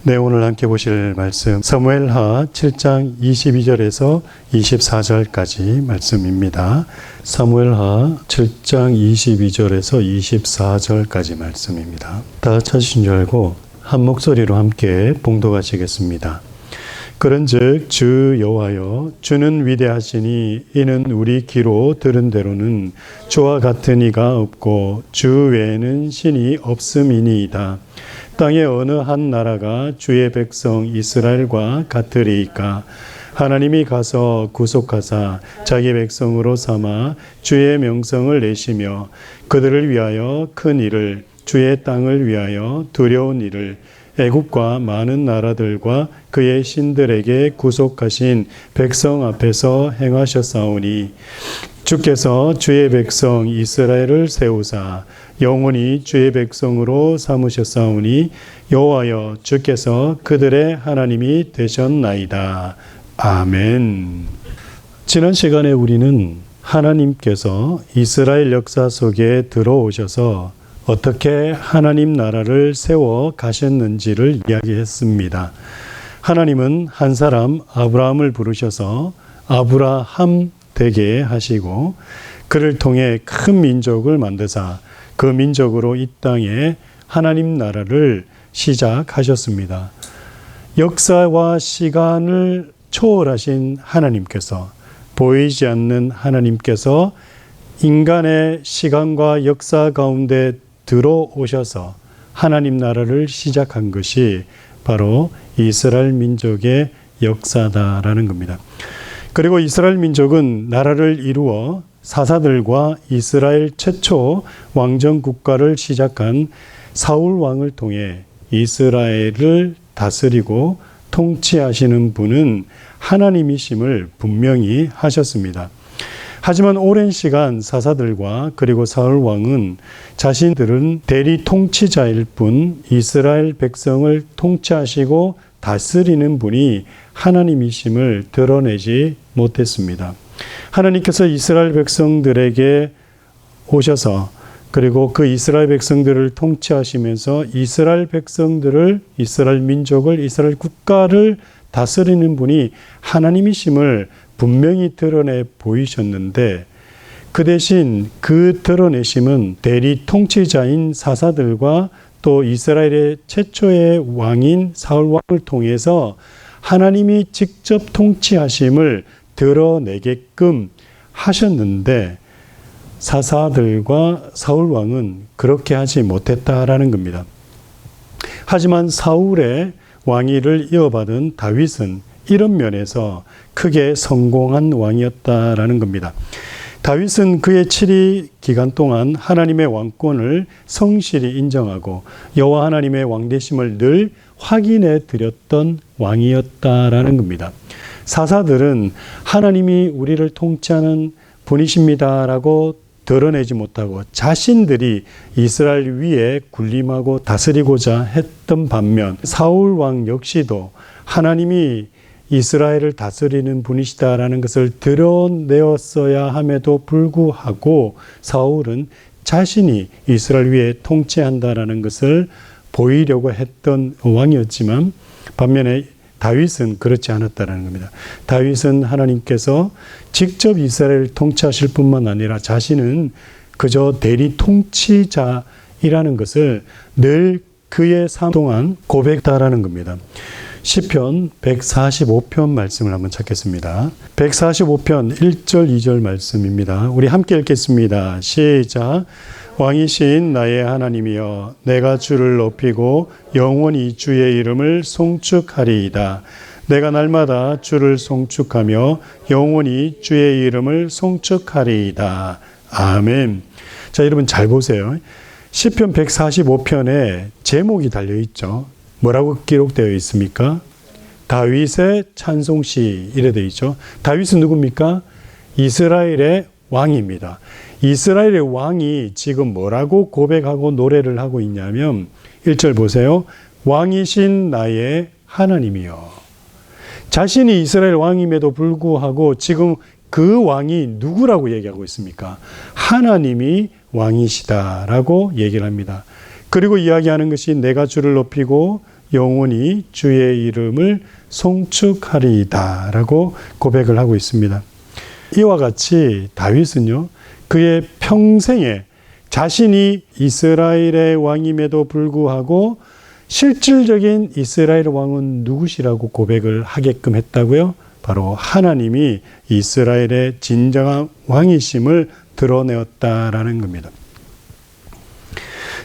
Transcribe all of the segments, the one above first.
네, 오늘 함께 보실 말씀 사무엘하 7장 22절에서 24절까지 말씀입니다. 사무엘하 7장 22절에서 24절까지 말씀입니다. 다 찾으신 줄 알고 한 목소리로 함께 봉독하시겠습니다. 그런즉 주 여호와여, 주는 위대하시니 이는 우리 귀로 들은 대로는 주와 같은 이가 없고 주 외에는 신이 없음이니이다. 땅의 어느 한 나라가 주의 백성 이스라엘과 같으리이까? 하나님이 가서 구속하사 자기 백성으로 삼아 주의 명성을 내시며 그들을 위하여 큰 일을, 주의 땅을 위하여 두려운 일을, 애국과 많은 나라들과 그의 신들에게 구속하신 백성 앞에서 행하셨사오니, 주께서 주의 백성 이스라엘을 세우사 영원히 주의 백성으로 삼으셨사오니 여호와여, 주께서 그들의 하나님이 되셨나이다. 아멘. 지난 시간에 우리는 하나님께서 이스라엘 역사 속에 들어오셔서 어떻게 하나님 나라를 세워 가셨는지를 이야기했습니다. 하나님은 한 사람 아브라함을 부르셔서 아브라함 되게 하시고 그를 통해 큰 민족을 만드사 그 민족으로 이 땅에 하나님 나라를 시작하셨습니다. 역사와 시간을 초월하신 하나님께서, 보이지 않는 하나님께서 인간의 시간과 역사 가운데 들어오셔서 하나님 나라를 시작한 것이 바로 이스라엘 민족의 역사다라는 겁니다. 그리고 이스라엘 민족은 나라를 이루어 사사들과 이스라엘 최초 왕정 국가를 시작한 사울 왕을 통해 이스라엘을 다스리고 통치하시는 분은 하나님이심을 분명히 하셨습니다. 하지만 오랜 시간 사사들과 그리고 사울 왕은 자신들은 대리 통치자일 뿐 이스라엘 백성을 통치하시고 다스리는 분이 하나님이심을 드러내지 못했습니다. 하나님께서 이스라엘 백성들에게 오셔서 그리고 그 이스라엘 백성들을 통치하시면서 이스라엘 백성들을, 이스라엘 민족을, 이스라엘 국가를 다스리는 분이 하나님이심을 분명히 드러내 보이셨는데, 그 대신 그 드러내심은 대리 통치자인 사사들과 또 이스라엘의 최초의 왕인 사울 왕을 통해서 하나님이 직접 통치하심을 드러내게끔 하셨는데, 사사들과 사울 왕은 그렇게 하지 못했다라는 겁니다. 하지만 사울의 왕위를 이어받은 다윗은 이런 면에서 크게 성공한 왕이었다라는 겁니다. 다윗은 그의 7위 기간 동안 하나님의 왕권을 성실히 인정하고 여호와 하나님의 왕되심을 늘 확인해 드렸던 왕이었다라는 겁니다. 사사들은 하나님이 우리를 통치하는 분이십니다라고 드러내지 못하고 자신들이 이스라엘 위에 군림하고 다스리고자 했던 반면, 사울 왕 역시도 하나님이 이스라엘을 다스리는 분이시다라는 것을 드러내었어야 함에도 불구하고 사울은 자신이 이스라엘 위에 통치한다라는 것을 보이려고 했던 왕이었지만, 반면에 다윗은 그렇지 않았다는 겁니다. 다윗은 하나님께서 직접 이스라엘을 통치하실 뿐만 아니라 자신은 그저 대리 통치자이라는 것을 늘 그의 삶 동안 고백했다라는 겁니다. 시편 145편 말씀을 한번 찾겠습니다. 145편 1절 2절 말씀입니다. 우리 함께 읽겠습니다. 시작. 왕이신 나의 하나님이여, 내가 주를 높이고 영원히 주의 이름을 송축하리이다. 내가 날마다 주를 송축하며 영원히 주의 이름을 송축하리이다. 아멘. 자, 여러분 잘 보세요. 시편 145편에 제목이 달려있죠. 뭐라고 기록되어 있습니까? 다윗의 찬송시 이래 되어 있죠. 다윗은 누굽니까? 이스라엘의 왕입니다. 이스라엘의 왕이 지금 뭐라고 고백하고 노래를 하고 있냐면 1절 보세요. 왕이신 나의 하나님이여. 자신이 이스라엘 왕임에도 불구하고 지금 그 왕이 누구라고 얘기하고 있습니까? 하나님이 왕이시다라고 얘기를 합니다. 그리고 이야기하는 것이 내가 주를 높이고 영원히 주의 이름을 송축하리이다 라고 고백을 하고 있습니다. 이와 같이 다윗은요, 그의 평생에 자신이 이스라엘의 왕임에도 불구하고 실질적인 이스라엘 왕은 누구시라고 고백을 하게끔 했다고요? 바로 하나님이 이스라엘의 진정한 왕이심을 드러내었다라는 겁니다.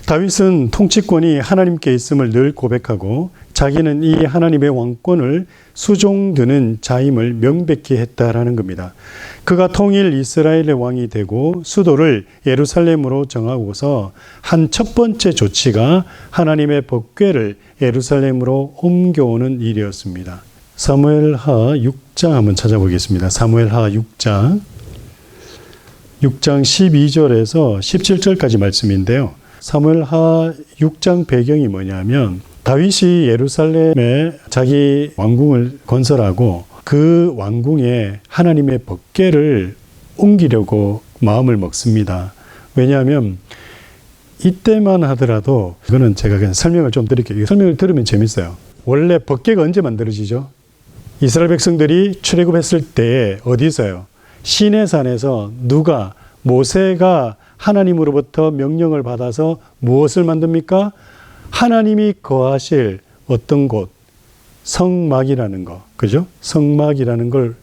다윗은 통치권이 하나님께 있음을 늘 고백하고 자기는 이 하나님의 왕권을 수종드는 자임을 명백히 했다라는 겁니다. 그가 통일 이스라엘의 왕이 되고 수도를 예루살렘으로 정하고서 한 첫 번째 조치가 하나님의 법궤를 예루살렘으로 옮겨오는 일이었습니다. 사무엘하 6장 한번 찾아보겠습니다. 사무엘하 6장 12절에서 17절까지 말씀인데요. 사무엘하 6장 배경이 뭐냐면 다윗이 예루살렘에 자기 왕궁을 건설하고 그 왕궁에 하나님의 법궤를 옮기려고 마음을 먹습니다. 왜냐하면 이때만 하더라도 이거는 제가 그냥 설명을 좀 드릴게요. 이 설명을 들으면 재밌어요. 원래 법궤가 언제 만들어지죠? 이스라엘 백성들이 출애굽했을 때에 어디서요? 시내산에서 모세가 하나님으로부터 명령을 받아서 무엇을 만듭니까? 하나님이 거하실 어떤 곳, 성막이라는 거, 그죠? 성막이라는 걸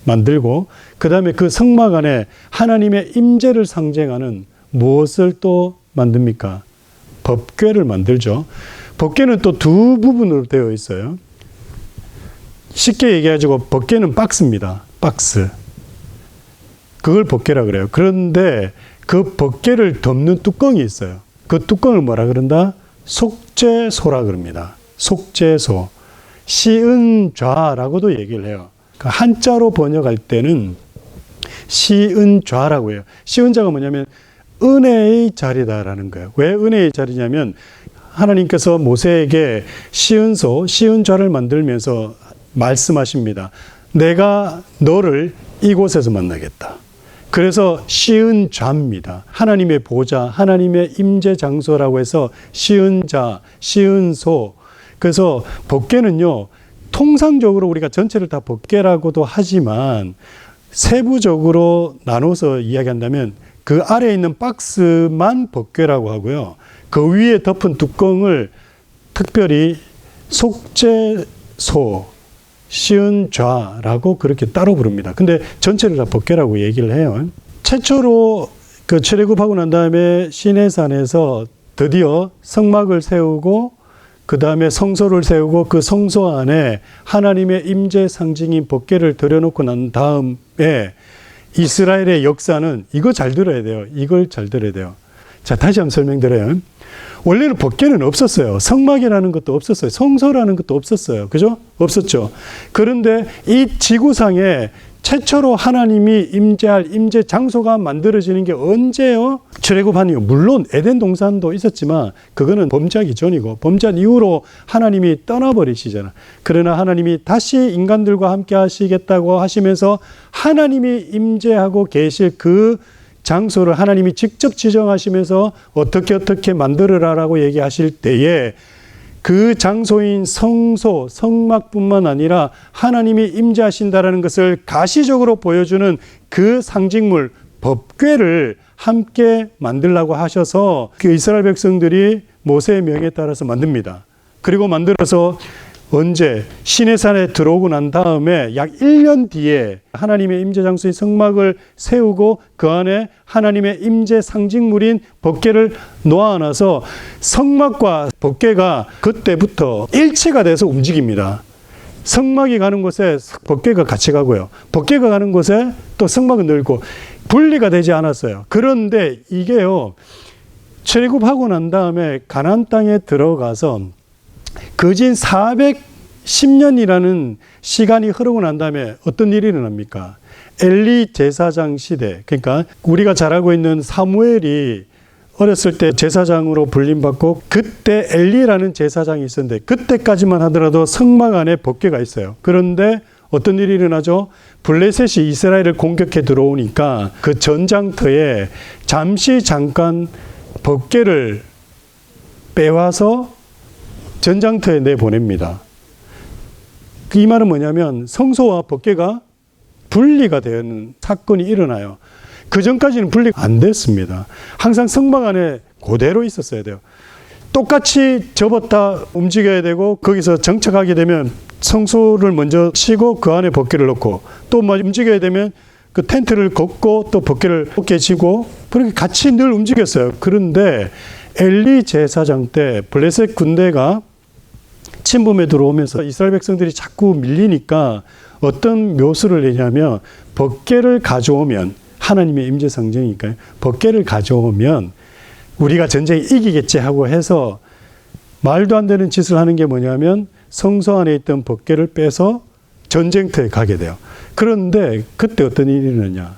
만들고, 그 다음에 그 성막 안에 하나님의 임재를 상징하는 무엇을 또 만듭니까? 법궤를 만들죠. 법궤는 또 두 부분으로 되어 있어요. 쉽게 얘기하자고 법궤는 박스입니다. 박스. 그걸 법궤라 그래요. 그런데 그 법궤를 덮는 뚜껑이 있어요. 그 뚜껑을 뭐라 그런다? 속죄소라 그럽니다. 속죄소. 시은좌라고도 얘기를 해요. 한자로 번역할 때는 시은좌라고 해요. 시은좌가 뭐냐면 은혜의 자리다라는 거예요. 왜 은혜의 자리냐면 하나님께서 모세에게 시은좌를 만들면서 말씀하십니다. 내가 너를 이곳에서 만나겠다. 그래서 시은좌입니다. 하나님의 보좌, 하나님의 임재 장소라고 해서 시은좌, 시은소. 그래서 법궤는요, 통상적으로 우리가 전체를 다 법궤라고도 하지만 세부적으로 나눠서 이야기한다면 그 아래에 있는 박스만 법궤라고 하고요. 그 위에 덮은 뚜껑을 특별히 속죄소, 시은좌라고 그렇게 따로 부릅니다. 근데 전체를 다 법궤라고 얘기를 해요. 최초로 그 출애굽하고 난 다음에 시내산에서 드디어 성막을 세우고 그 다음에 성소를 세우고 그 성소 안에 하나님의 임재 상징인 법궤를 들여놓고 난 다음에 이스라엘의 역사는 이거 잘 들어야 돼요. 이걸 잘 들어야 돼요. 자, 다시 한번 설명드려요. 원래는 법궤는 없었어요. 성막이라는 것도 없었어요. 성소라는 것도 없었어요. 그죠? 없었죠. 그런데 이 지구상에 최초로 하나님이 임재할 임재 장소가 만들어지는 게 언제요? 출애굽한 이후. 물론 에덴 동산도 있었지만 그거는 범죄하기 전이고 범죄한 이후로 하나님이 떠나버리시잖아. 그러나 하나님이 다시 인간들과 함께 하시겠다고 하시면서 하나님이 임재하고 계실 그 장소를 하나님이 직접 지정하시면서 어떻게 만들어라라고 얘기하실 때에 그 장소인 성소, 성막뿐만 아니라 하나님이 임재하신다라는 것을 가시적으로 보여주는 그 상징물 법궤를 함께 만들라고 하셔서 그 이스라엘 백성들이 모세의 명에 따라서 만듭니다. 그리고 만들어서 언제 시내산에 들어오고 난 다음에 약 1년 뒤에 하나님의 임재 장소인 성막을 세우고 그 안에 하나님의 임재 상징물인 법궤를 놓아놔서 성막과 법궤가 그때부터 일체가 돼서 움직입니다. 성막이 가는 곳에 법궤가 같이 가고요. 법궤가 가는 곳에 또 성막은 늘고 분리가 되지 않았어요. 그런데 이게요, 출애굽하고 난 다음에 가나안 땅에 들어가서 거진 410년이라는 시간이 흐르고 난 다음에 어떤 일이 일어납니까? 엘리 제사장 시대, 그러니까 우리가 잘 알고 있는 사무엘이 어렸을 때 제사장으로 불림받고 그때 엘리라는 제사장이 있었는데 그때까지만 하더라도 성막 안에 법궤가 있어요. 그런데 어떤 일이 일어나죠? 블레셋이 이스라엘을 공격해 들어오니까 그 전장터에 잠깐 법궤를 빼와서 전장터에 내보냅니다. 이 말은 뭐냐면 성소와 법궤가 분리가 되는 사건이 일어나요. 그 전까지는 분리가 안 됐습니다. 항상 성막 안에 그대로 있었어야 돼요. 똑같이 접었다 움직여야 되고 거기서 정착하게 되면 성소를 먼저 치고 그 안에 법궤를 넣고 또 움직여야 되면 그 텐트를 걷고 또 법궤를 어깨에 지고 그렇게 같이 늘 움직였어요. 그런데 엘리 제사장 때 블레셋 군대가 침범에 들어오면서 이스라엘 백성들이 자꾸 밀리니까 어떤 묘수를 내냐면 법궤를 가져오면 하나님의 임재 상징이니까요. 법궤를 가져오면 우리가 전쟁에 이기겠지 하고 해서 말도 안 되는 짓을 하는 게 뭐냐면 성소 안에 있던 법궤를 빼서 전쟁터에 가게 돼요. 그런데 그때 어떤 일이 일어나냐.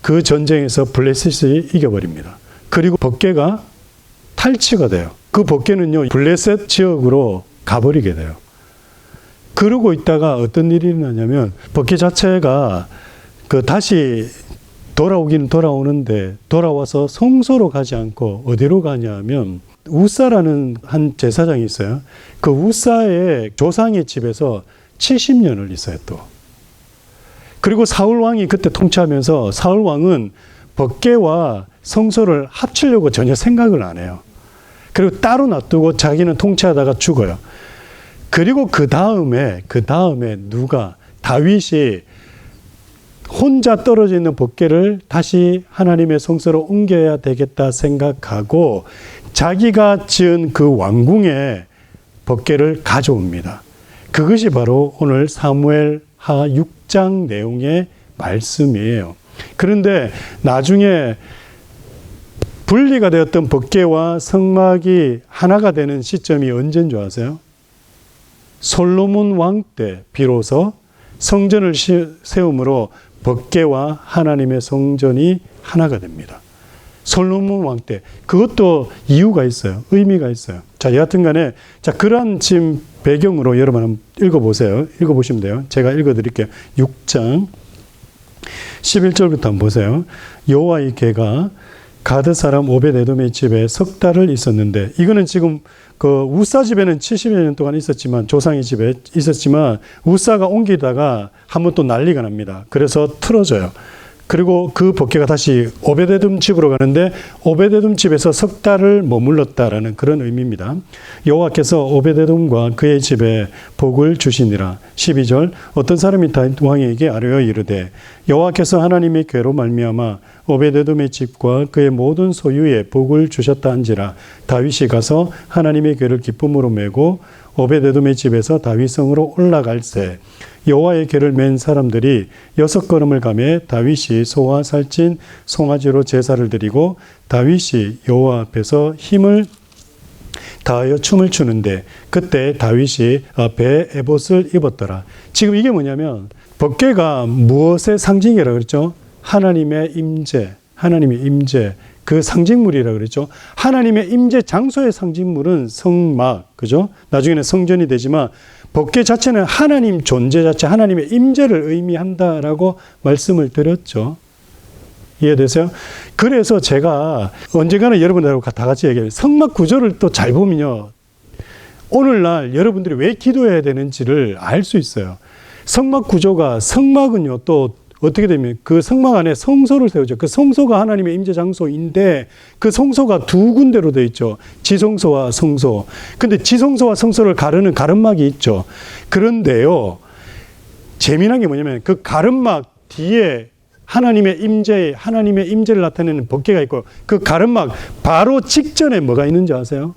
그 전쟁에서 블레셋이 이겨버립니다. 그리고 법궤가 탈취가 돼요. 그 법궤는요, 블레셋 지역으로 가버리게 돼요. 그러고 있다가 어떤 일이 일어나냐면 법궤 자체가 다시 돌아오긴 돌아오는데 돌아와서 성소로 가지 않고 어디로 가냐면 우사라는 한 제사장이 있어요. 그 우사의 조상의 집에서 70년을 있어요 또. 그리고 사울 왕이 그때 통치하면서 사울 왕은 법궤와 성소를 합치려고 전혀 생각을 안 해요. 그리고 따로 놔두고 자기는 통치하다가 죽어요. 그리고 그 다음에 누가 다윗이 혼자 떨어져 있는 법궤를 다시 하나님의 성소로 옮겨야 되겠다 생각하고 자기가 지은 그 왕궁에 법궤를 가져옵니다. 그것이 바로 오늘 사무엘하 6장 내용의 말씀이에요. 그런데 나중에 분리가 되었던 법궤와 성막이 하나가 되는 시점이 언제인 줄 아세요? 솔로몬 왕 때 비로소 성전을 세움으로 법궤와 하나님의 성전이 하나가 됩니다. 솔로몬 왕 때. 그것도 이유가 있어요. 의미가 있어요. 자, 여하튼 간에, 자, 그러한 지금 배경으로 여러분 한번 읽어보세요. 읽어보시면 돼요. 제가 읽어드릴게요. 6장 11절부터 한번 보세요. 여호와의 궤가 가드 사람 오벳에돔의 집에 석 달을 있었는데, 이거는 지금 그 우사 집에는 70여 년 동안 있었지만, 조상의 집에 있었지만, 우사가 옮기다가 한번 또 난리가 납니다. 그래서 틀어져요. 그리고 그 법궤가 다시 오벳에돔 집으로 가는데, 오벳에돔 집에서 석 달을 머물렀다라는 그런 의미입니다. 여호와께서 오벳에돔과 그의 집에 복을 주시니라. 12절, 어떤 사람이 다윗 왕에게 아뢰어 이르되, 여호와께서 하나님의 궤로 말미암아 오벳에돔의 집과 그의 모든 소유에 복을 주셨다 한지라. 다윗이 가서 하나님의 궤를 기쁨으로 메고 오벳에돔의 집에서 다윗성으로 올라갈새 여호와의 궤를 맨 사람들이 6걸음을 가매 다윗이 소와 살찐 송아지로 제사를 드리고 다윗이 여호와 앞에서 힘을 다하여 춤을 추는데 그때 다윗이 배 에봇을 입었더라. 지금 이게 뭐냐면 법궤가 무엇의 상징이라고 그랬죠? 하나님의 임재, 하나님의 임재, 그 상징물이라고 그랬죠. 하나님의 임재 장소의 상징물은 성막, 그죠? 나중에는 성전이 되지만 법궤 자체는 하나님 존재 자체, 하나님의 임재를 의미한다라고 말씀을 드렸죠. 이해되세요? 그래서 제가 언젠가는 여러분들하고 다 같이 얘기해요. 성막 구조를 또 잘 보면요, 오늘날 여러분들이 왜 기도해야 되는지를 알 수 있어요. 성막 구조가, 성막은요 또 어떻게 되면 그 성막 안에 성소를 세우죠. 그 성소가 하나님의 임재 장소인데 그 성소가 두 군데로 되어 있죠. 지성소와 성소. 근데 지성소와 성소를 가르는 가름막이 있죠. 그런데요, 재미난 게 뭐냐면 그 가름막 뒤에 하나님의 임재를 나타내는 법궤가 있고 그 가름막 바로 직전에 뭐가 있는지 아세요?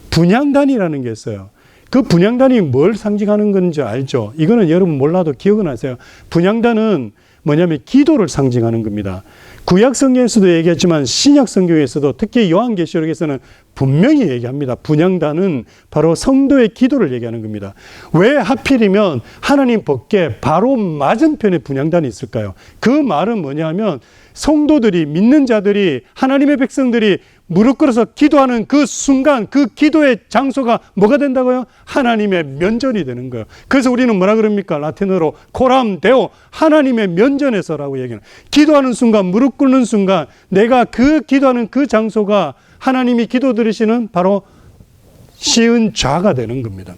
분향단이라는 게 있어요. 그 분향단이 뭘 상징하는 건지 알죠? 이거는 여러분 몰라도 기억은 하세요. 분향단은 뭐냐면 기도를 상징하는 겁니다. 구약 성경에서도 얘기했지만 신약 성경에서도 특히 요한계시록에서는 분명히 얘기합니다. 분향단은 바로 성도의 기도를 얘기하는 겁니다. 왜 하필이면 하나님 법궤 바로 맞은편에 분향단이 있을까요? 그 말은 뭐냐면 성도들이, 믿는 자들이, 하나님의 백성들이 무릎 꿇어서 기도하는 그 순간 그 기도의 장소가 뭐가 된다고요? 하나님의 면전이 되는 거예요. 그래서 우리는 뭐라 그럽니까? 라틴어로 코람 데오, 하나님의 면전에서라고 얘기해요. 기도하는 순간, 무릎 꿇는 순간 내가 그 기도하는 그 장소가 하나님이 기도 들으시는 바로 시은 좌가 되는 겁니다.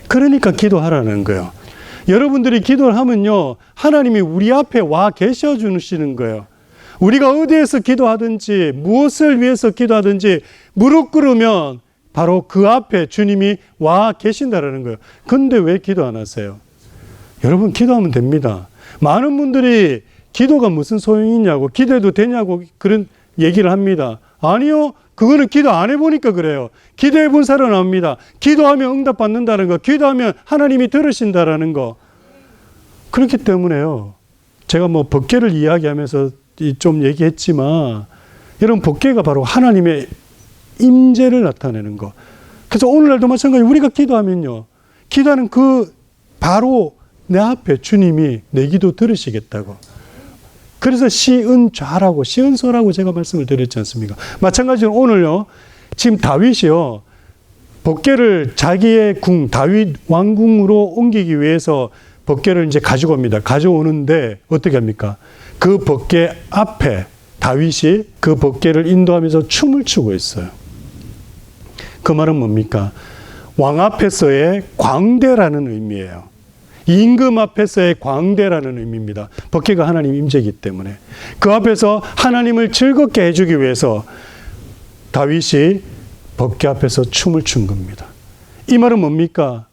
그러니까 기도하라는 거예요. 여러분들이 기도를 하면요, 하나님이 우리 앞에 와 계셔 주시는 거예요. 우리가 어디에서 기도하든지 무엇을 위해서 기도하든지 무릎 꿇으면 바로 그 앞에 주님이 와 계신다라는 거예요. 근데 왜 기도 안 하세요? 여러분, 기도하면 됩니다. 많은 분들이 기도가 무슨 소용이 있냐고, 기도해도 되냐고 그런 얘기를 합니다. 아니요, 그거는 기도 안 해보니까 그래요. 기도해 본 사람은 압니다. 기도하면 응답받는다는 거, 기도하면 하나님이 들으신다라는 거. 그렇기 때문에요, 제가 뭐 법궤를 이야기하면서 좀 얘기했지만, 여러분, 법궤가 바로 하나님의 임재를 나타내는 거. 그래서 오늘날도 마찬가지로 우리가 기도하면요, 기도하는 그 바로 내 앞에 주님이 내 기도 들으시겠다고. 그래서 시은좌라고, 시은소라고 제가 말씀을 드렸지 않습니까? 마찬가지로 오늘요, 지금 다윗이요, 법궤를 자기의 궁, 다윗 왕궁으로 옮기기 위해서 법궤를 이제 가지고 옵니다. 가져오는데 어떻게 합니까? 그 법궤 앞에 다윗이 그 법궤를 인도하면서 춤을 추고 있어요. 그 말은 뭡니까? 왕 앞에서의 광대라는 의미예요. 임금 앞에서의 광대라는 의미입니다. 법궤가 하나님 임재이기 때문에 그 앞에서 하나님을 즐겁게 해주기 위해서 다윗이 법궤 앞에서 춤을 춘 겁니다. 이 말은 뭡니까?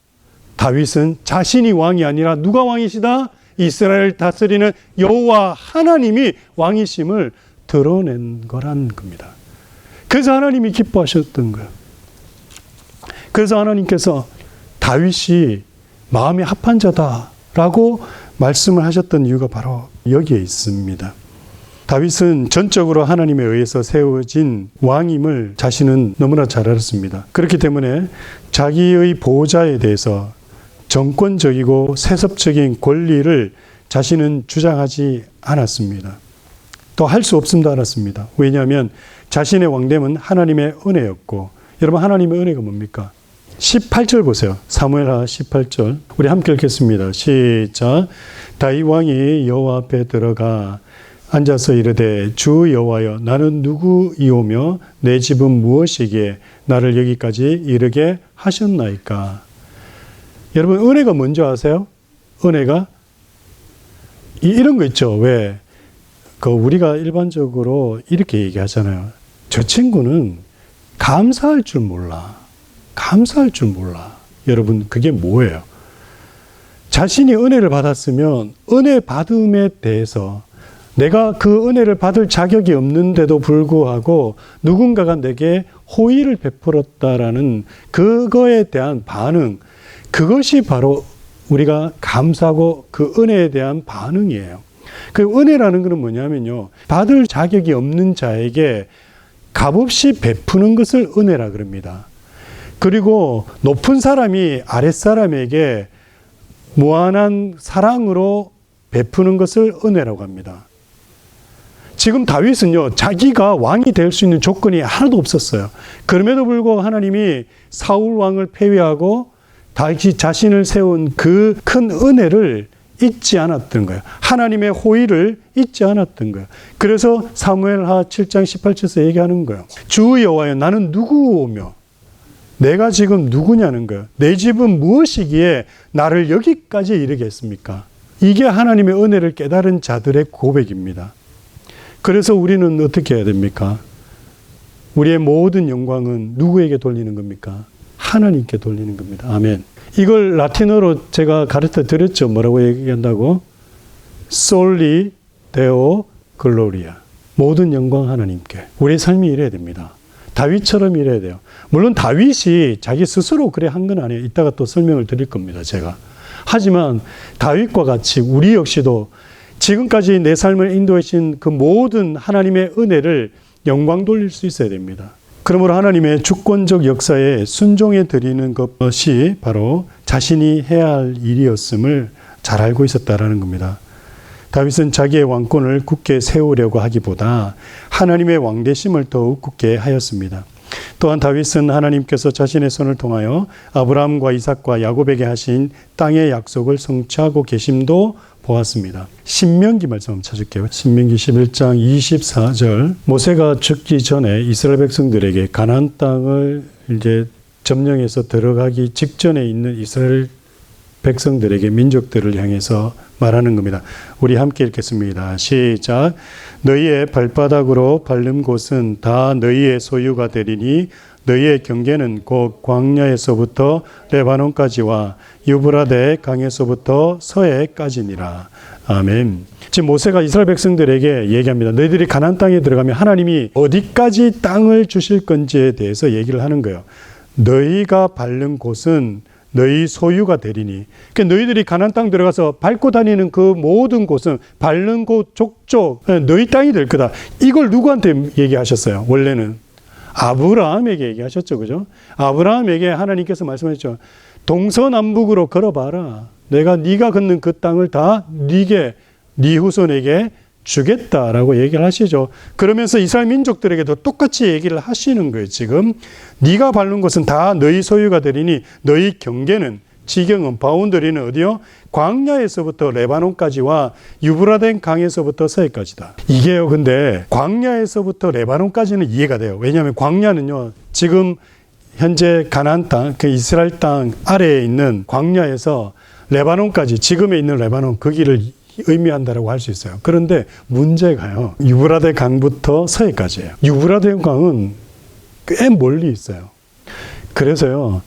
다윗은 자신이 왕이 아니라 누가 왕이시다? 이스라엘을 다스리는 여호와 하나님이 왕이심을 드러낸 거란 겁니다. 그래서 하나님이 기뻐하셨던 거예요. 그래서 하나님께서 다윗이 마음이 합한 자다라고 말씀을 하셨던 이유가 바로 여기에 있습니다. 다윗은 전적으로 하나님에 의해서 세워진 왕임을 자신은 너무나 잘 알았습니다. 그렇기 때문에 자기의 보호자에 대해서 정권적이고 세습적인 권리를 자신은 주장하지 않았습니다. 또 할 수 없음도 알았습니다. 왜냐하면 자신의 왕됨은 하나님의 은혜였고, 여러분, 하나님의 은혜가 뭡니까? 18절 보세요. 사무엘하 18절. 우리 함께 읽겠습니다. 시작. 다윗 왕이 여호와 앞에 들어가 앉아서 이르되, 주 여호와여, 나는 누구이오며 내 집은 무엇이기에 나를 여기까지 이르게 하셨나이까? 여러분, 은혜가 뭔지 아세요? 은혜가 이런 거 있죠. 왜? 우리가 일반적으로 이렇게 얘기하잖아요. 저 친구는 감사할 줄 몰라. 감사할 줄 몰라. 여러분, 그게 뭐예요? 자신이 은혜를 받았으면 은혜 받음에 대해서 내가 그 은혜를 받을 자격이 없는데도 불구하고 누군가가 내게 호의를 베풀었다라는 그거에 대한 반응, 그것이 바로 우리가 감사하고 그 은혜에 대한 반응이에요. 그 은혜라는 것은 뭐냐면요, 받을 자격이 없는 자에게 값없이 베푸는 것을 은혜라 그럽니다. 그리고 높은 사람이 아랫사람에게 무한한 사랑으로 베푸는 것을 은혜라고 합니다. 지금 다윗은요, 자기가 왕이 될 수 있는 조건이 하나도 없었어요. 그럼에도 불구하고 하나님이 사울 왕을 패배하고 다윗이 자신을 세운 그 큰 은혜를 잊지 않았던 거예요. 하나님의 호의를 잊지 않았던 거예요. 그래서 사무엘하 7장 18절에서 얘기하는 거예요. 주 여호와여, 나는 누구오며 내가 지금 누구냐는 거예요. 내 집은 무엇이기에 나를 여기까지 이르게 했습니까? 이게 하나님의 은혜를 깨달은 자들의 고백입니다. 그래서 우리는 어떻게 해야 됩니까? 우리의 모든 영광은 누구에게 돌리는 겁니까? 하나님께 돌리는 겁니다. 아멘. 이걸 라틴어로 제가 가르쳐 드렸죠. 뭐라고 얘기한다고? Soli Deo Gloria. 모든 영광 하나님께. 우리의 삶이 이래야 됩니다. 다윗처럼 이래야 돼요. 물론 다윗이 자기 스스로 그래 한 건 아니에요. 이따가 또 설명을 드릴 겁니다, 제가. 하지만 다윗과 같이 우리 역시도 지금까지 내 삶을 인도해 주신 그 모든 하나님의 은혜를 영광 돌릴 수 있어야 됩니다. 그러므로 하나님의 주권적 역사에 순종해 드리는 것이 바로 자신이 해야 할 일이었음을 잘 알고 있었다라는 겁니다. 다윗은 자기의 왕권을 굳게 세우려고 하기보다 하나님의 왕되심을 더욱 굳게 하였습니다. 또한 다윗은 하나님께서 자신의 손을 통하여 아브라함과 이삭과 야곱에게 하신 땅의 약속을 성취하고 계심도 보았습니다. 신명기 말씀 한번 찾을게요. 신명기 11장 24절. 모세가 죽기 전에 이스라엘 백성들에게 가나안 땅을 이제 점령해서 들어가기 직전에 있는 이스라엘 백성들에게 민족들을 향해서 말하는 겁니다. 우리 함께 읽겠습니다. 시작. 너희의 발바닥으로 밟는 곳은 다 너희의 소유가 되리니 너희의 경계는 곧 광야에서부터 레바논까지와 유브라데 강에서부터 서해까지니라. 아멘. 지금 모세가 이스라엘 백성들에게 얘기합니다. 너희들이 가나안 땅에 들어가면 하나님이 어디까지 땅을 주실 건지에 대해서 얘기를 하는 거예요. 너희가 밟는 곳은 너희 소유가 되리니. 그러니까 너희들이 가나안 땅 들어가서 밟고 다니는 그 모든 곳은 밟는 곳 족족 너희 땅이 될 거다. 이걸 누구한테 얘기하셨어요? 원래는 아브라함에게 얘기하셨죠, 그죠? 아브라함에게 하나님께서 말씀하셨죠. 동서남북으로 걸어봐라. 내가 네가 걷는 그 땅을 다 네게, 네 후손에게 주겠다라고 얘기를 하시죠. 그러면서 이스라엘 민족들에게도 똑같이 얘기를 하시는 거예요. 지금 네가 밟는 곳은 다 너희 소유가 되리니 너희 경계는, 지경은, 바운더리는 어디요? 광야에서부터 레바논까지와 유브라데 강에서부터 서해까지다. 이게요, 근데 광야에서부터 레바논까지는 이해가 돼요. 왜냐하면 광야는요, 지금 현재 가나안 땅, 그 이스라엘 땅 아래에 있는 광야에서 레바논까지, 지금에 있는 레바논 그 길을 의미한다라고 할 수 있어요. 그런데 문제가요, 유브라데 강부터 서해까지예요. 유브라데 강은 꽤 멀리 있어요. 그래서요,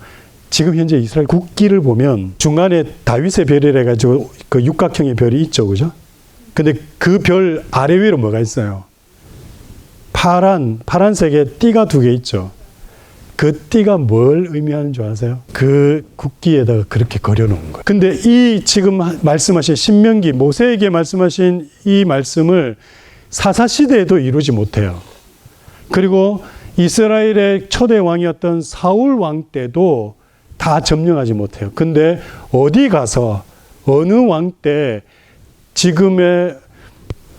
지금 현재 이스라엘 국기를 보면 중간에 다윗의 별이라 해가지고 그 육각형의 별이 있죠, 그죠? 근데 그 별 아래 위로 뭐가 있어요? 파란색의 띠가 2개 있죠. 그 띠가 뭘 의미하는 줄 아세요? 그 국기에다가 그렇게 그려놓은 거예요. 근데 이 지금 말씀하신 신명기, 모세에게 말씀하신 이 말씀을 사사시대에도 이루지 못해요. 그리고 이스라엘의 초대 왕이었던 사울 왕 때도 다 점령하지 못해요. 근데 어디 가서 어느 왕 때 지금의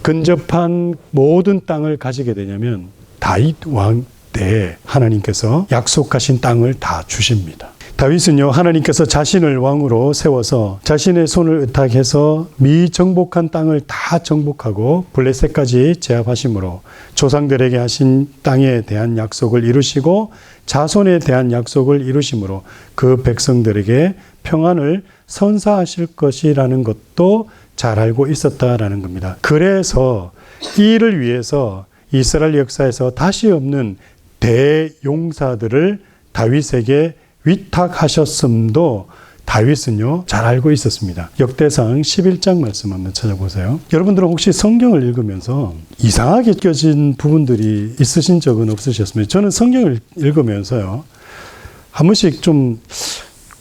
근접한 모든 땅을 가지게 되냐면 다윗 왕 때 하나님께서 약속하신 땅을 다 주십니다. 다윗은요, 하나님께서 자신을 왕으로 세워서 자신의 손을 의탁해서 미정복한 땅을 다 정복하고 블레셋까지 제압하심으로 조상들에게 하신 땅에 대한 약속을 이루시고 자손에 대한 약속을 이루심으로 그 백성들에게 평안을 선사하실 것이라는 것도 잘 알고 있었다라는 겁니다. 그래서 이 일을 위해서 이스라엘 역사에서 다시 없는 대용사들을 다윗에게 위탁하셨음도 다윗은요, 잘 알고 있었습니다. 역대상 11장 말씀 한번 찾아보세요. 여러분들은 혹시 성경을 읽으면서 이상하게 느껴진 부분들이 있으신 적은 없으셨습니까? 저는 성경을 읽으면서요, 한 번씩 좀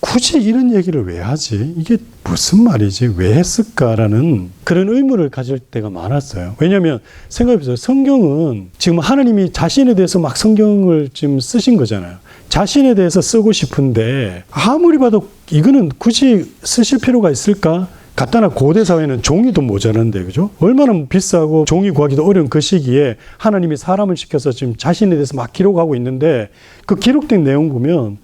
굳이 이런 얘기를 왜 하지? 이게 무슨 말이지? 왜 했을까라는 그런 의문을 가질 때가 많았어요. 왜냐하면 생각해보세요. 성경은 지금 하나님이 자신에 대해서 막 성경을 지금 쓰신 거잖아요. 자신에 대해서 쓰고 싶은데 아무리 봐도 이거는 굳이 쓰실 필요가 있을까? 갖다나 고대 사회는 종이도 모자란데, 그죠? 얼마나 비싸고 종이 구하기도 어려운 그 시기에 하나님이 사람을 시켜서 지금 자신에 대해서 막 기록하고 있는데 그 기록된 내용 보면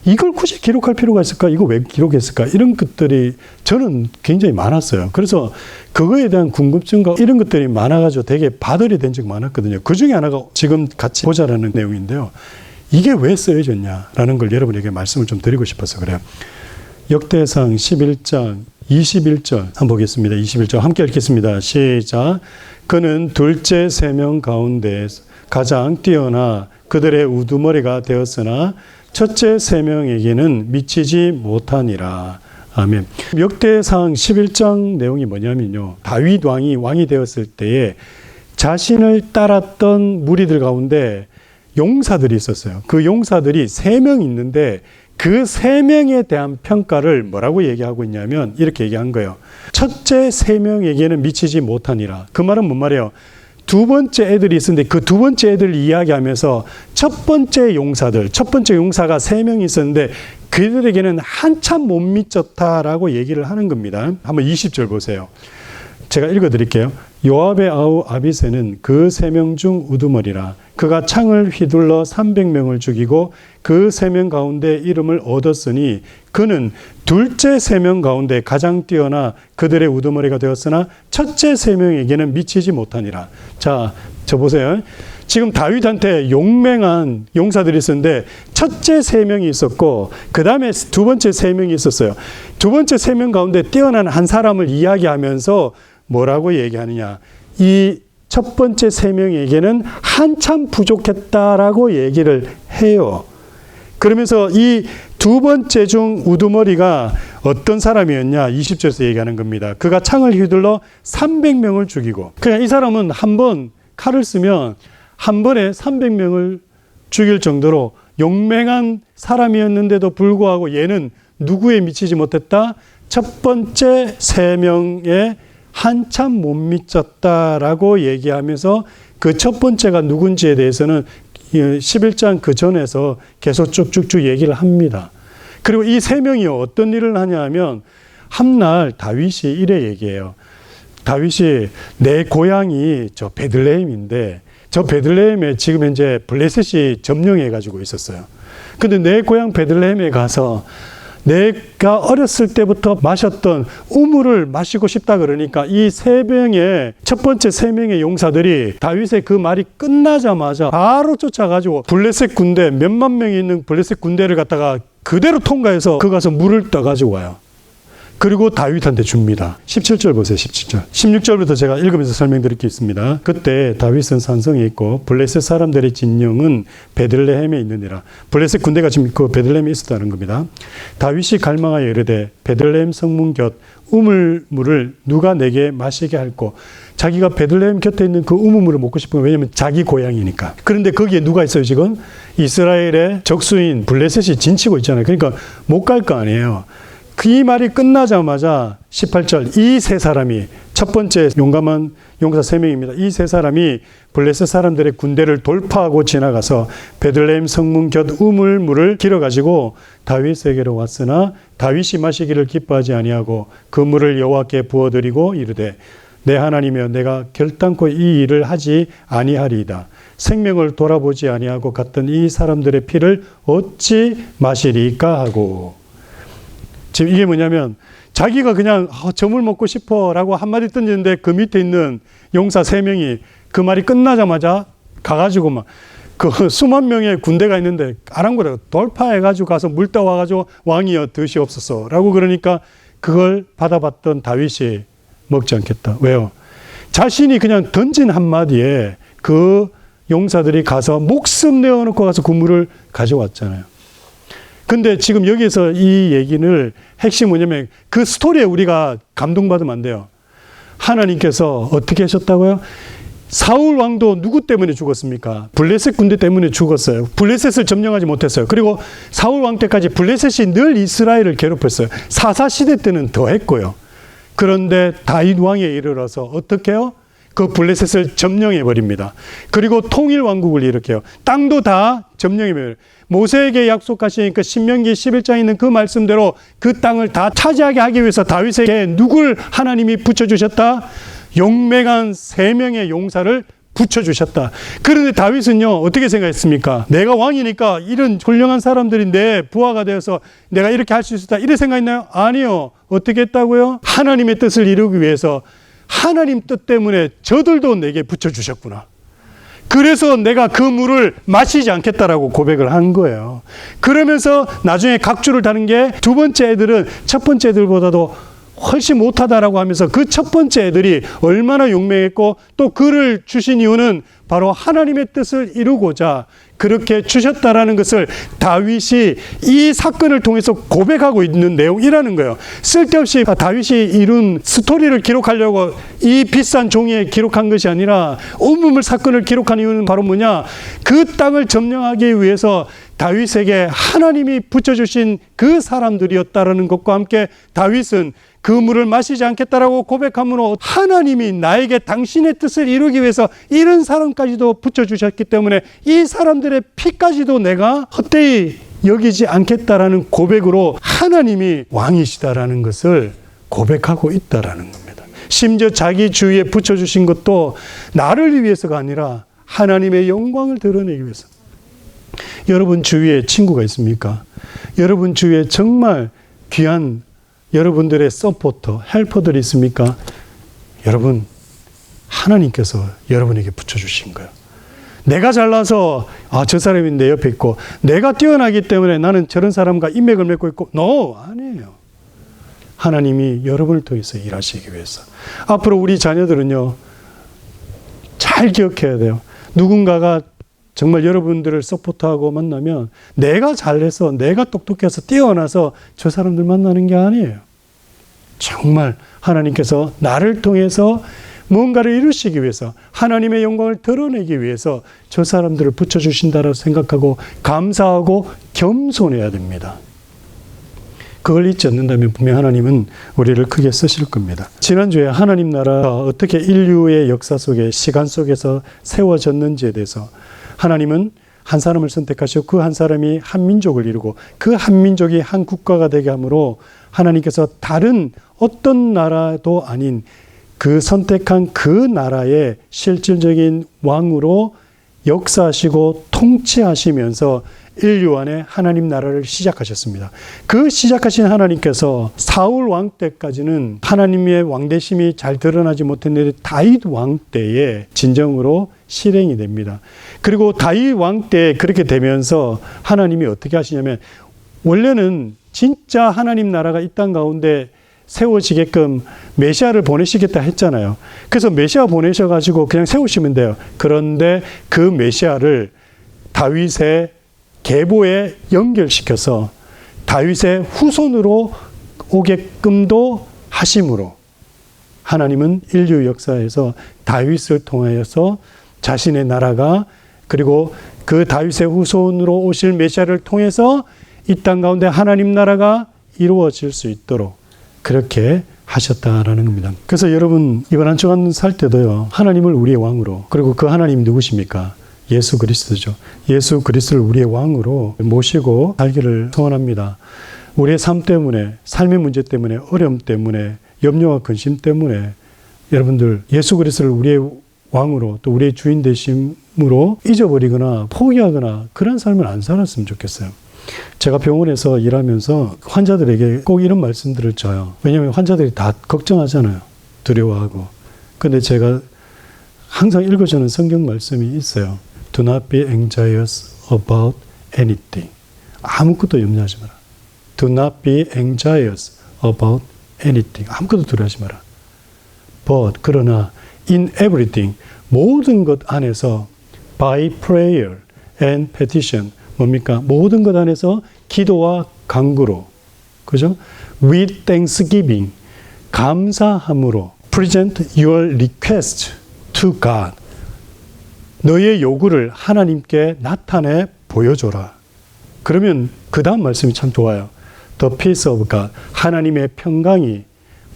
이걸 굳이 기록할 필요가 있을까? 이거 왜 기록했을까? 이런 것들이 저는 굉장히 많았어요. 그래서 그거에 대한 궁금증과 이런 것들이 많아가지고 되게 바들이 된 적이 많았거든요. 그 중에 하나가 지금 같이 보자라는 내용인데요. 이게 왜 쓰여졌냐라는 걸 여러분에게 말씀을 좀 드리고 싶어서 그래요. 역대상 11장 21절 한번 보겠습니다. 21절 함께 읽겠습니다. 시작. 그는 둘째 3명 가운데 가장 뛰어나 그들의 우두머리가 되었으나 첫째 3명에게는 미치지 못하니라. 아멘. 역대상 11장 내용이 뭐냐면요, 다윗 왕이 되었을 때에 자신을 따랐던 무리들 가운데 용사들이 있었어요. 그 용사들이 3명 있는데 그 3명에 대한 평가를 뭐라고 얘기하고 있냐면 이렇게 얘기한 거예요. 첫째 3명에게는 미치지 못하니라. 그 말은 뭔 말이에요? 두 번째 애들이 있었는데 그 두 번째 애들 이야기하면서 첫 번째 용사가 3명이 있었는데 그들에게는 한참 못 미쳤다라고 얘기를 하는 겁니다. 한번 20절 보세요. 제가 읽어드릴게요. 요압의 아우 아비새는 그 3명 중 우두머리라. 그가 창을 휘둘러 300명을 죽이고 그 3명 가운데 이름을 얻었으니 그는 둘째 3명 가운데 가장 뛰어나 그들의 우두머리가 되었으나 첫째 3명에게는 미치지 못하니라. 자, 저 보세요. 지금 다윗한테 용맹한 용사들이 있었는데 첫째 3명이 있었고 그 다음에 두 번째 3명이 있었어요. 두 번째 3명 가운데 뛰어난 한 사람을 이야기하면서 뭐라고 얘기하느냐. 이 첫 번째 3명에게는 한참 부족했다라고 얘기를 해요. 그러면서 이 두 번째 중 우두머리가 어떤 사람이었냐 20절에서 얘기하는 겁니다. 그가 창을 휘둘러 300명을 죽이고, 그냥 이 사람은 한 번 칼을 쓰면 한 번에 300명을 죽일 정도로 용맹한 사람이었는데도 불구하고 얘는 누구에 미치지 못했다? 첫 번째 3명에 한참 못 미쳤다라고 얘기하면서 그 첫 번째가 누군지에 대해서는 11장 그 전에서 계속 쭉쭉쭉 얘기를 합니다. 그리고 이 3명이 어떤 일을 하냐 하면 한날 다윗이 이래 얘기해요. 다윗이 내 고향이 저 베들레헴인데 저 베들레헴에 지금 현재 블레셋이 점령해 가지고 있었어요. 근데 내 고향 베들레헴에 가서 내가 어렸을 때부터 마셨던 우물을 마시고 싶다 그러니까 이 3명의 첫 번째 3명의 용사들이 다윗의 그 말이 끝나자마자 바로 쫓아가지고 블레셋 군대 몇만 명이 있는 블레셋 군대를 갖다가 그대로 통과해서 그 가서 물을 떠가지고 와요. 그리고 다윗한테 줍니다. 17절 보세요. 17절. 16절부터 제가 읽으면서 설명드릴 게 있습니다. 그때 다윗은 산성에 있고 블레셋 사람들의 진영은 베들레헴에 있느니라. 블레셋 군대가 지금 그 베들레헴에 있었다는 겁니다. 다윗이 갈망하여 이르되 베들레헴 성문 곁 우물물을 누가 내게 마시게 할꼬. 자기가 베들레헴 곁에 있는 그 우물물을 먹고 싶은 거예요. 왜냐하면 자기 고향이니까. 그런데 거기에 누가 있어요 지금? 이스라엘의 적수인 블레셋이 진치고 있잖아요. 그러니까 못 갈 거 아니에요. 그 말이 끝나자마자 18절 이 세 사람이 첫 번째 용감한 용사 3명입니다. 이 세 사람이 블레셋 사람들의 군대를 돌파하고 지나가서 베들레헴 성문 곁 우물물을 길어가지고 다윗에게로 왔으나 다윗이 마시기를 기뻐하지 아니하고 그 물을 여호와께 부어드리고 이르되 내 하나님이여 내가 결단코 이 일을 하지 아니하리이다. 생명을 돌아보지 아니하고 갔던 이 사람들의 피를 어찌 마시리까 하고. 지금 이게 뭐냐면 자기가 그냥 점을 먹고 싶어 라고 한마디 던지는데 그 밑에 있는 용사 3명이 그 말이 끝나자마자 가가지고 막 그 수만 명의 군대가 있는데 아랑곳에 돌파해가지고 가서 물 떠와가지고 왕이여 드시옵소서 라고 그러니까 그걸 받아봤던 다윗이 먹지 않겠다. 왜요? 자신이 그냥 던진 한마디에 그 용사들이 가서 목숨 내어놓고 가서 그 물을 가져왔잖아요. 근데 지금 여기에서 이 얘기를 핵심이 뭐냐면 그 스토리에 우리가 감동받으면 안 돼요. 하나님께서 어떻게 하셨다고요? 사울 왕도 누구 때문에 죽었습니까? 블레셋 군대 때문에 죽었어요. 블레셋을 점령하지 못했어요. 그리고 사울 왕 때까지 블레셋이 늘 이스라엘을 괴롭혔어요. 사사시대 때는 더 했고요. 그런데 다윗 왕에 이르러서 어떻게 해요? 그 블레셋을 점령해 버립니다. 그리고 통일 왕국을 일으켜요. 땅도 다 점령해 버려요. 모세에게 약속하시니까 신명기 11장에 있는 그 말씀대로 그 땅을 다 차지하게 하기 위해서 다윗에게 누굴 하나님이 붙여주셨다? 용맹한 3명의 용사를 붙여주셨다. 그런데 다윗은요 어떻게 생각했습니까? 내가 왕이니까 이런 훌륭한 사람들이 내 부하가 되어서 내가 이렇게 할 수 있었다 이렇게 생각했나요? 아니요. 어떻게 했다고요? 하나님의 뜻을 이루기 위해서 하나님 뜻 때문에 저들도 내게 붙여주셨구나. 그래서 내가 그 물을 마시지 않겠다라고 고백을 한 거예요. 그러면서 나중에 각주를 다는 게 두 번째 애들은 첫 번째 애들보다도 훨씬 못하다라고 하면서 그 첫 번째 애들이 얼마나 용맹했고 또 그를 주신 이유는 바로 하나님의 뜻을 이루고자 그렇게 주셨다라는 것을 다윗이 이 사건을 통해서 고백하고 있는 내용이라는 거예요. 쓸데없이 다윗이 이룬 스토리를 기록하려고 이 비싼 종이에 기록한 것이 아니라 우물물 사건을 기록한 이유는 바로 뭐냐? 그 땅을 점령하기 위해서 다윗에게 하나님이 붙여주신 그 사람들이었다라는 것과 함께 다윗은 그 물을 마시지 않겠다라고 고백함으로 하나님이 나에게 당신의 뜻을 이루기 위해서 이런 사람까지도 붙여주셨기 때문에 이 사람들의 피까지도 내가 헛되이 여기지 않겠다라는 고백으로 하나님이 왕이시다라는 것을 고백하고 있다라는 겁니다. 심지어 자기 주위에 붙여주신 것도 나를 위해서가 아니라 하나님의 영광을 드러내기 위해서. 여러분 주위에 친구가 있습니까? 여러분 주위에 정말 귀한 여러분들의 서포터, 헬퍼들이 있습니까? 여러분 하나님께서 여러분에게 붙여주신 거예요. 내가 잘나서 저 사람이 내 옆에 있고 내가 뛰어나기 때문에 나는 저런 사람과 인맥을 맺고 있고 아니에요. 하나님이 여러분을 통해서 일하시기 위해서. 앞으로 우리 자녀들은요, 잘 기억해야 돼요. 누군가가 정말 여러분들을 서포트하고 만나면 내가 잘해서 내가 똑똑해서 뛰어나서 저 사람들 만나는 게 아니에요. 정말 하나님께서 나를 통해서 뭔가를 이루시기 위해서 하나님의 영광을 드러내기 위해서 저 사람들을 붙여주신다라고 생각하고 감사하고 겸손해야 됩니다. 그걸 잊지 않는다면 분명 하나님은 우리를 크게 쓰실 겁니다. 지난주에 하나님 나라가 어떻게 인류의 역사 속에 시간 속에서 세워졌는지에 대해서 하나님은 한 사람을 선택하시고 그 한 사람이 한 민족을 이루고 그 한 민족이 한 국가가 되게 함으로 하나님께서 다른 어떤 나라도 아닌 그 선택한 그 나라의 실질적인 왕으로 역사하시고 통치하시면서 인류 안에 하나님 나라를 시작하셨습니다. 그 시작하신 하나님께서 사울 왕 때까지는 하나님의 왕대심이 잘 드러나지 못했는데 다윗 왕 때에 진정으로 실행이 됩니다. 그리고 다윗 왕 때 그렇게 되면서 하나님이 어떻게 하시냐면 원래는 진짜 하나님 나라가 이 땅 가운데 세워지게끔 메시아를 보내시겠다 했잖아요. 그래서 메시아 보내셔가지고 그냥 세우시면 돼요. 그런데 그 메시아를 다윗의 계보에 연결시켜서 다윗의 후손으로 오게끔도 하심으로 하나님은 인류 역사에서 다윗을 통하여서 자신의 나라가 그리고 그 다윗의 후손으로 오실 메시아를 통해서 이 땅 가운데 하나님 나라가 이루어질 수 있도록 그렇게 하셨다라는 겁니다. 그래서 여러분 이번 한 주간 살 때도요, 하나님을 우리의 왕으로, 그리고 그 하나님이 누구십니까? 예수 그리스도죠. 예수 그리스도를 우리의 왕으로 모시고 살기를 소원합니다. 우리의 삶 때문에, 삶의 문제 때문에, 어려움 때문에, 염려와 근심 때문에 여러분들 예수 그리스도를 우리의 왕으로 또 우리의 주인 되심으로 잊어버리거나 포기하거나 그런 삶을 안 살았으면 좋겠어요. 제가 병원에서 일하면서 환자들에게 꼭 이런 말씀들을 줘요. 왜냐하면 환자들이 다 걱정하잖아요. 두려워하고. 근데 제가 항상 읽어주는 성경 말씀이 있어요. Do not be anxious about anything. 아무것도 염려하지 마라. Do not be anxious about anything. 아무것도 두려워하지 마라. But 그러나 in everything 모든 것 안에서 by prayer and petition 뭡니까? 모든 것 안에서 기도와 간구로, 그죠? With thanksgiving, 감사함으로 present your request to God. 너의 요구를 하나님께 나타내 보여줘라. 그러면 그 다음 말씀이 참 좋아요. The peace of God, 하나님의 평강이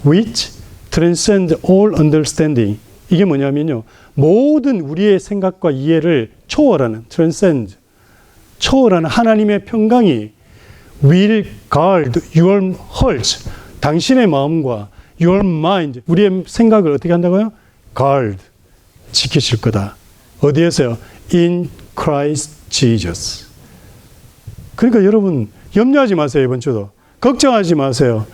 which transcend all understanding. 이게 뭐냐면요, 모든 우리의 생각과 이해를 초월하는 transcend, 초월하는 하나님의 평강이 will guard your heart, 당신의 마음과 your mind, 우리의 생각을 어떻게 한다고요? guard, 지키실 거다. 어디에서요? in Christ Jesus. 그러니까 여러분 염려하지 마세요. 이번 주도 걱정하지 마세요.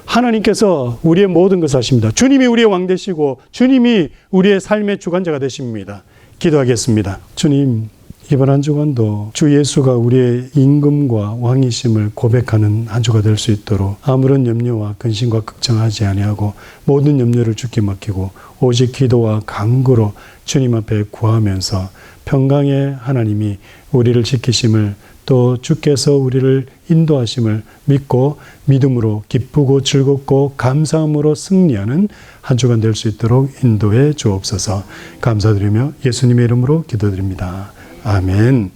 하나님께서 우리의 모든 것을 하십니다. 주님이 우리의 왕 되시고 주님이 우리의 삶의 주관자가 되십니다. 기도하겠습니다. 주님, 이번 한 주간도 주 예수가 우리의 임금과 왕이심을 고백하는 한 주가 될 수 있도록 아무런 염려와 근심과 걱정하지 아니하고 모든 염려를 주께 맡기고 오직 기도와 간구로 주님 앞에 구하면서 평강의 하나님이 우리를 지키심을 또 주께서 우리를 인도하심을 믿고 믿음으로 기쁘고 즐겁고 감사함으로 승리하는 한 주간 될 수 있도록 인도해 주옵소서. 감사드리며 예수님의 이름으로 기도드립니다. 아멘.